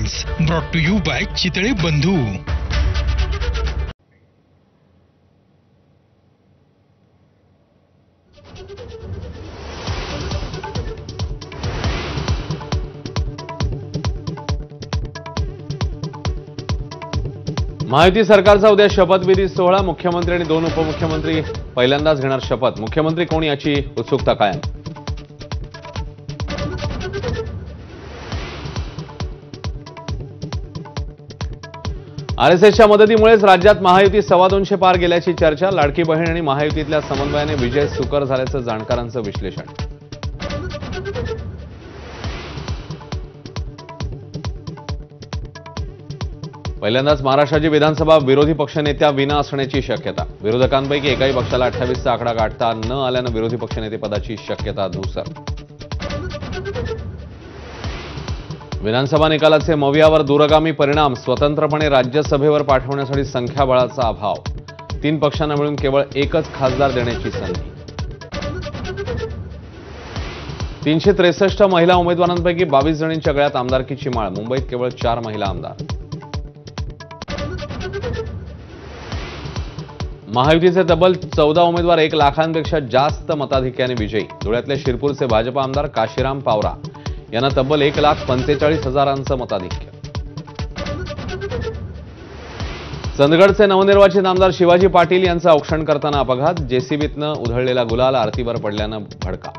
Times brought to you by Chitale Bandhu. Mahayuti सरकारचा उद्या शपथविधी सोहळा। मुख्यमंत्री आणि 2 उपमुख्यमंत्री पहिल्यांदाच घेणार शपथ। मुख्यमंत्री कोण याची उत्सुकता कायम। आरएसएसच्या मदतीमुळेच राज्यात महायुती 225 पार गेल्याची चर्चा। लाडकी बहीण आणि महायुतीतल्या समन्वयाने विजय सुकर झाल्याचं जाणकारांचं विश्लेषण। पहिल्यांदाच महाराष्ट्राची विधानसभा विरोधी पक्षनेत्या विना असण्याची शक्यता। विरोधकांपैकी एकाही पक्षाला 28चा आकडा गाठता न आल्यानं विरोधी पक्षनेते पदाची शक्यता धूसर। विधानसभा निकालाचे मवियावर दूरगामी परिणाम। स्वतंत्रपणे राज्यसभेवर पाठवण्यासाठी संख्याबळाचा अभाव। 3 पक्षांना मिळून केवळ एकच खासदार देण्याची संधी। 363 महिला उमेदवारांपैकी 22 जणींच्या गळ्यात आमदारकीची माळ। मुंबईत केवळ 4 महिला आमदार। महायुतीचे तब्बल 14 उमेदवार 1 लाखांपेक्षा जास्त मताधिक्याने विजयी। धुळ्यातले शिरपूरचे भाजप आमदार काशीराम पावरा यांना तब्बल 1,45,000 मताधिक्य। चंदगडचे नवनिर्वाचित आमदार शिवाजी पाटील यांचा औक्षण करताना अपघात। जेसीबीतनं उधळलेला गुलाल आरतीवर पडल्यानं भडका।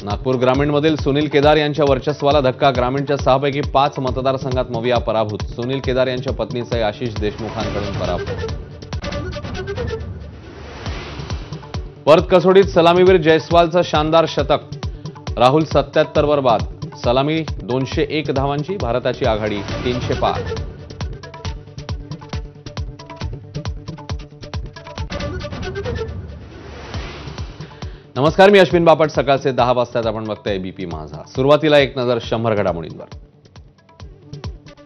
नागपूर ग्रामीणमधील सुनील केदार यांच्या वर्चस्वाला धक्का। ग्रामीणच्या 6 पैकी 5 मतदारसंघात मविया पराभूत। सुनील केदार यांच्या पत्नीचाही आशिष देशमुखांकडून पराभव। परत कसोटीत सलामीवीर जयस्वालचं शानदार शतक। राहुल 77 वर बाद। सलामी 201 धावांची। भारताची आघाडी 300 पार। नमस्कार, मी अश्विन बापट। सकाळचे 10 वाजताच आपण बघताय बीपी माझा। सुरुवातीला एक नजर 100 घडामोडींवर।